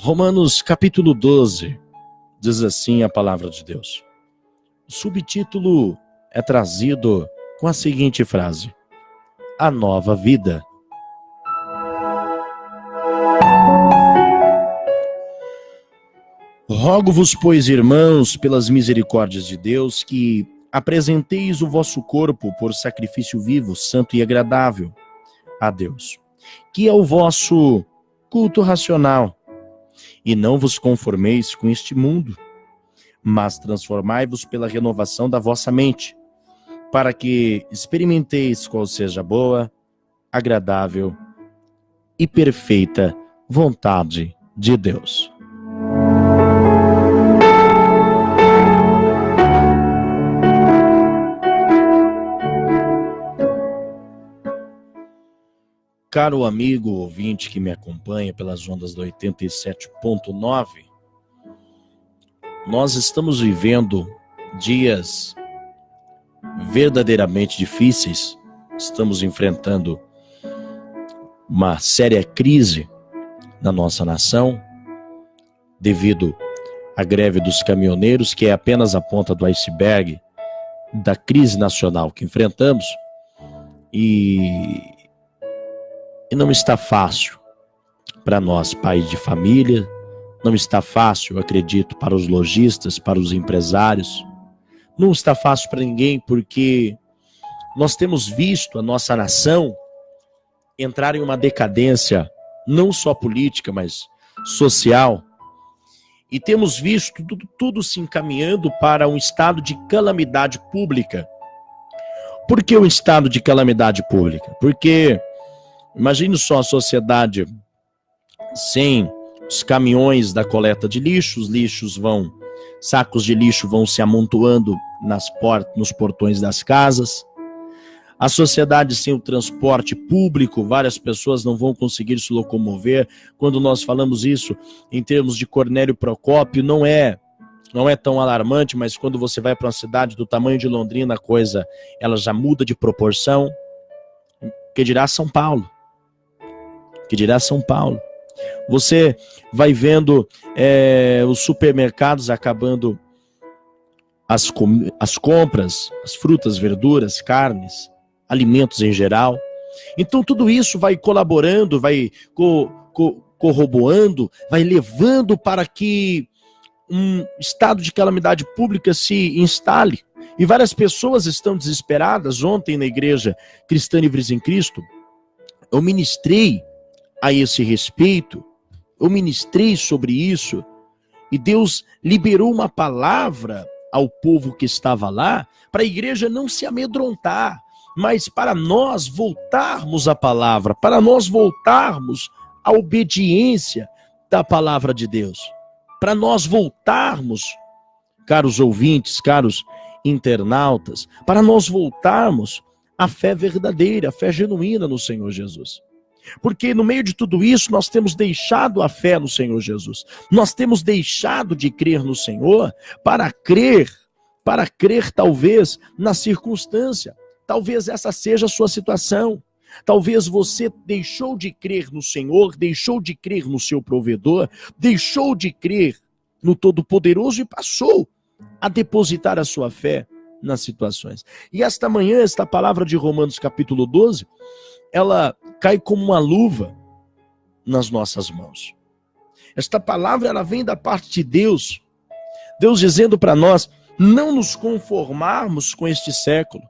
Romanos capítulo 12, diz assim a palavra de Deus. O subtítulo é trazido com a seguinte frase: a nova vida. Rogo-vos, pois, irmãos, pelas misericórdias de Deus, que apresenteis o vosso corpo por sacrifício vivo, santo e agradável a Deus, que é o vosso culto racional. E não vos conformeis com este mundo, mas transformai-vos pela renovação da vossa mente, para que experimenteis qual seja a boa, agradável e perfeita vontade de Deus. Caro amigo ouvinte que me acompanha pelas ondas do 87.9, nós estamos vivendo dias verdadeiramente difíceis. Estamos enfrentando uma séria crise na nossa nação, devido à greve dos caminhoneiros, que é apenas a ponta do iceberg da crise nacional que enfrentamos. E não está fácil para nós, pais de família, não está fácil, eu acredito, para os lojistas, para os empresários, não está fácil para ninguém, porque nós temos visto a nossa nação entrar em uma decadência, não só política, mas social, e temos visto tudo se encaminhando para um estado de calamidade pública. Por que o estado de calamidade pública? Porque imagine só a sociedade sem os caminhões da coleta de lixo, sacos de lixo vão se amontoando nos portões das casas. A sociedade sem o transporte público, várias pessoas não vão conseguir se locomover. Quando nós falamos isso em termos de Cornélio Procópio, não é tão alarmante, mas quando você vai para uma cidade do tamanho de Londrina, a coisa ela já muda de proporção. Que dirá São Paulo? Você vai vendo os supermercados acabando as compras, as frutas, verduras, carnes, alimentos em geral. Então tudo isso vai colaborando, vai corroborando, vai levando para que um estado de calamidade pública se instale. E várias pessoas estão desesperadas. Ontem na Igreja Cristã Livres em Cristo, eu ministrei a esse respeito, eu ministrei sobre isso, e Deus liberou uma palavra ao povo que estava lá, para a igreja não se amedrontar, mas para nós voltarmos à palavra, para nós voltarmos à obediência da palavra de Deus, para nós voltarmos, caros ouvintes, caros internautas, para nós voltarmos à fé verdadeira, à fé genuína no Senhor Jesus. Porque no meio de tudo isso nós temos deixado a fé no Senhor Jesus. Nós temos deixado de crer no Senhor para crer talvez na circunstância. Talvez essa seja a sua situação. Talvez você deixou de crer no Senhor, deixou de crer no seu provedor, deixou de crer no Todo-Poderoso e passou a depositar a sua fé nas situações. E esta manhã, esta palavra de Romanos capítulo 12, ela cai como uma luva nas nossas mãos. Esta palavra, ela vem da parte de Deus. Deus dizendo para nós, não nos conformarmos com este século.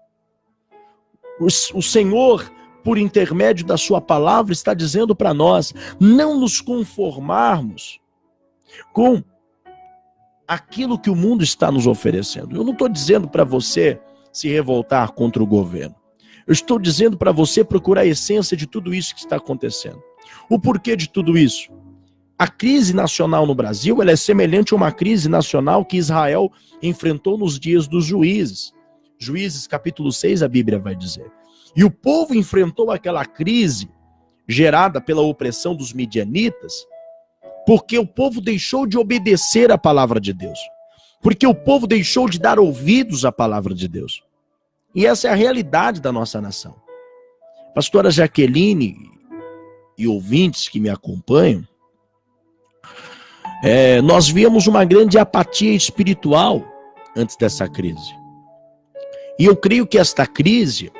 O Senhor, por intermédio da sua palavra, está dizendo para nós, não nos conformarmos com aquilo que o mundo está nos oferecendo. Eu não estou dizendo para você se revoltar contra o governo. Eu estou dizendo para você procurar a essência de tudo isso que está acontecendo. O porquê de tudo isso? A crise nacional no Brasil, ela é semelhante a uma crise nacional que Israel enfrentou nos dias dos juízes. Juízes capítulo 6, a Bíblia vai dizer. E o povo enfrentou aquela crise gerada pela opressão dos midianitas, porque o povo deixou de obedecer à palavra de Deus. Porque o povo deixou de dar ouvidos à palavra de Deus. E essa é a realidade da nossa nação. Pastora Jaqueline e ouvintes que me acompanham, Nós víamos uma grande apatia espiritual antes dessa crise. E eu creio que esta crise,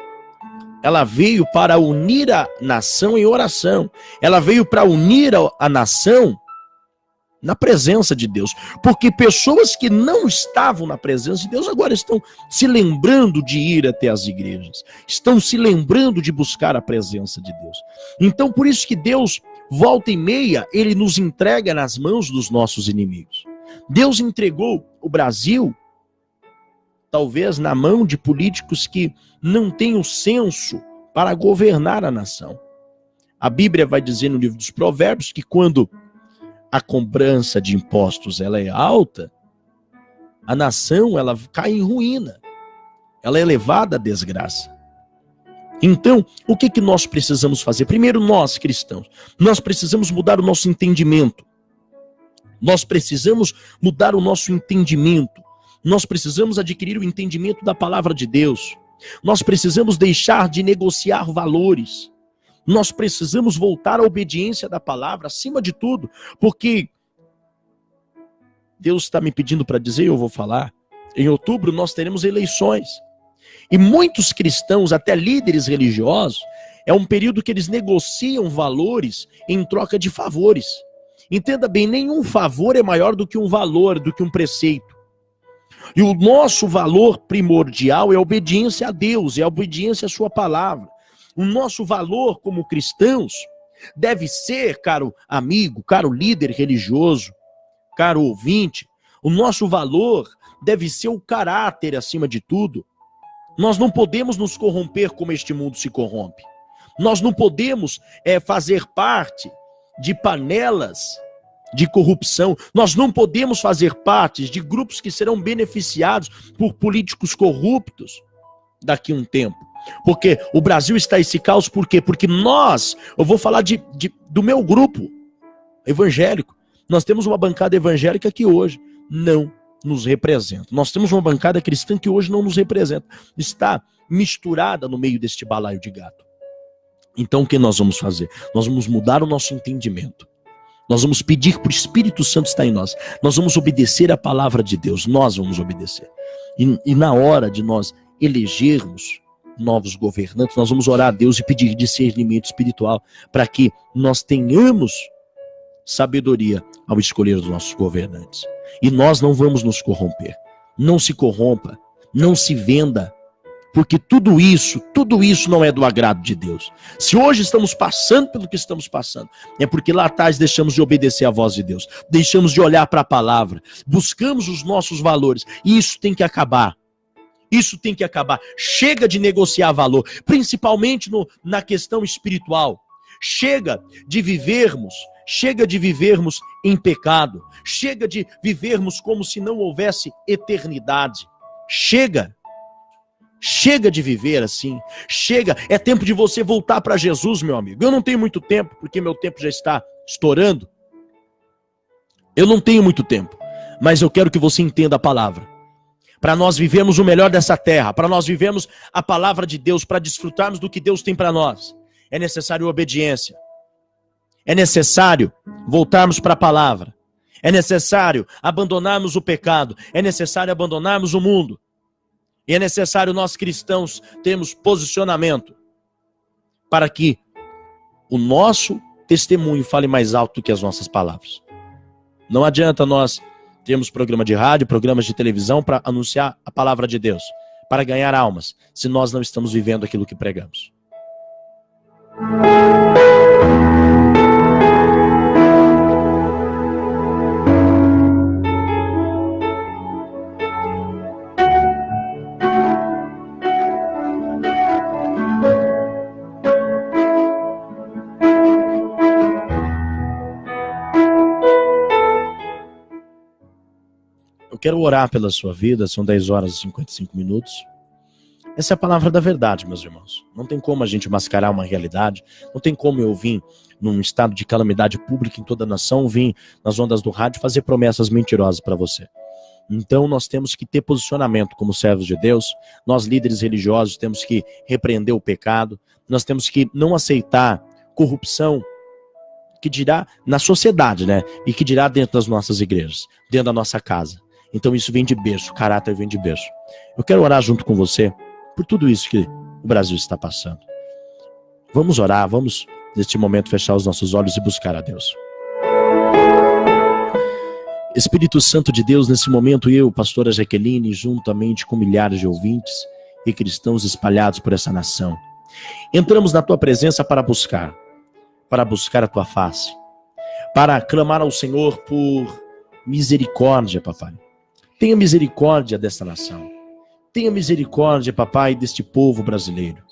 ela veio para unir a nação em oração. Ela veio para unir a nação na presença de Deus. Porque pessoas que não estavam na presença de Deus agora estão se lembrando de ir até as igrejas. Estão se lembrando de buscar a presença de Deus. Então, por isso que Deus, volta e meia, ele nos entrega nas mãos dos nossos inimigos. Deus entregou o Brasil, talvez na mão de políticos que não têm o senso para governar a nação. A Bíblia vai dizer no livro dos Provérbios que quando a cobrança de impostos ela é alta, a nação ela cai em ruína, ela é levada à desgraça. Então, o que nós precisamos fazer? Primeiro, nós cristãos, nós precisamos mudar o nosso entendimento. Nós precisamos mudar o nosso entendimento. Nós precisamos adquirir o entendimento da palavra de Deus. Nós precisamos deixar de negociar valores. Nós precisamos voltar à obediência da palavra, acima de tudo, porque Deus está me pedindo para dizer, eu vou falar, em outubro nós teremos eleições. E muitos cristãos, até líderes religiosos, é um período que eles negociam valores em troca de favores. Entenda bem, nenhum favor é maior do que um valor, do que um preceito. E o nosso valor primordial é a obediência a Deus, é a obediência à sua palavra. O nosso valor como cristãos deve ser, caro amigo, caro líder religioso, caro ouvinte, o nosso valor deve ser o caráter acima de tudo. Nós não podemos nos corromper como este mundo se corrompe. Nós não podemos fazer parte de panelas de corrupção. Nós não podemos fazer parte de grupos que serão beneficiados por políticos corruptos daqui a um tempo. Porque o Brasil está esse caos, por quê? Porque eu vou falar do meu grupo evangélico, nós temos uma bancada evangélica que hoje não nos representa. Nós temos uma bancada cristã que hoje não nos representa. Está misturada no meio deste balaio de gato. Então o que nós vamos fazer? Nós vamos mudar o nosso entendimento. Nós vamos pedir para o Espírito Santo estar em nós. Nós vamos obedecer a palavra de Deus. Nós vamos obedecer. E na hora de nós elegermos novos governantes, nós vamos orar a Deus e pedir discernimento espiritual para que nós tenhamos sabedoria ao escolher os nossos governantes. E nós não vamos nos corromper. Não se corrompa, não se venda, porque tudo isso não é do agrado de Deus. Se hoje estamos passando pelo que estamos passando, é porque lá atrás deixamos de obedecer à voz de Deus, deixamos de olhar para a palavra, buscamos os nossos valores, e isso tem que acabar. Isso tem que acabar. Chega de negociar valor, principalmente na questão espiritual. Chega de vivermos em pecado. Chega de vivermos como se não houvesse eternidade. Chega de viver assim. Chega, é tempo de você voltar para Jesus, meu amigo. Eu não tenho muito tempo, porque meu tempo já está estourando. Eu não tenho muito tempo, mas eu quero que você entenda a palavra. Para nós vivermos o melhor dessa terra, para nós vivermos a palavra de Deus, para desfrutarmos do que Deus tem para nós, é necessário obediência. É necessário voltarmos para a palavra. É necessário abandonarmos o pecado. É necessário abandonarmos o mundo. E é necessário nós cristãos termos posicionamento para que o nosso testemunho fale mais alto do que as nossas palavras. Não adianta nós termos programa de rádio, programas de televisão para anunciar a palavra de Deus, para ganhar almas, se nós não estamos vivendo aquilo que pregamos. Quero orar pela sua vida, são 10 horas e 55 minutos. Essa é a palavra da verdade, meus irmãos. Não tem como a gente mascarar uma realidade, não tem como eu vir num estado de calamidade pública em toda a nação, vir nas ondas do rádio fazer promessas mentirosas para você. Então nós temos que ter posicionamento como servos de Deus, nós líderes religiosos temos que repreender o pecado, nós temos que não aceitar corrupção que dirá na sociedade, né? E que dirá dentro das nossas igrejas, dentro da nossa casa. Então isso vem de berço, caráter vem de berço. Eu quero orar junto com você por tudo isso que o Brasil está passando. Vamos orar, vamos neste momento fechar os nossos olhos e buscar a Deus. Espírito Santo de Deus, nesse momento eu, pastora Jaqueline, juntamente com milhares de ouvintes e cristãos espalhados por essa nação, entramos na tua presença para buscar a tua face, para clamar ao Senhor por misericórdia, papai. Tenha misericórdia desta nação. Tenha misericórdia, papai, deste povo brasileiro.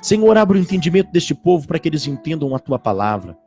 Senhor, abra o entendimento deste povo para que eles entendam a tua palavra.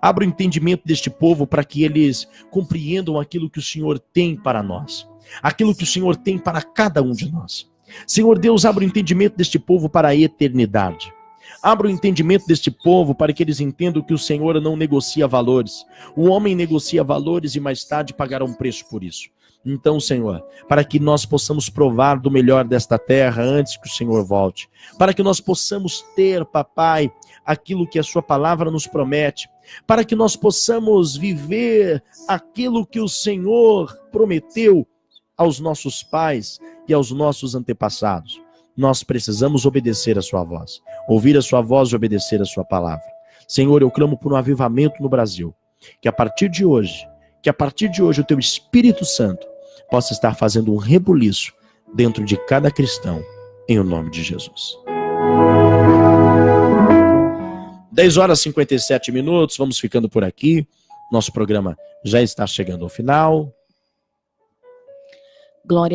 Abra o entendimento deste povo para que eles compreendam aquilo que o Senhor tem para nós. Aquilo que o Senhor tem para cada um de nós. Senhor Deus, abra o entendimento deste povo para a eternidade. Abra o entendimento deste povo para que eles entendam que o Senhor não negocia valores. O homem negocia valores e mais tarde pagará um preço por isso. Então, Senhor, para que nós possamos provar do melhor desta terra antes que o Senhor volte. Para que nós possamos ter, papai, aquilo que a sua palavra nos promete. Para que nós possamos viver aquilo que o Senhor prometeu aos nossos pais e aos nossos antepassados. Nós precisamos obedecer a sua voz. Ouvir a sua voz e obedecer a sua palavra. Senhor, eu clamo por um avivamento no Brasil. Que a partir de hoje o teu Espírito Santo possa estar fazendo um rebuliço dentro de cada cristão, em o nome de Jesus. 10h57, vamos ficando por aqui. Nosso programa já está chegando ao final. Glória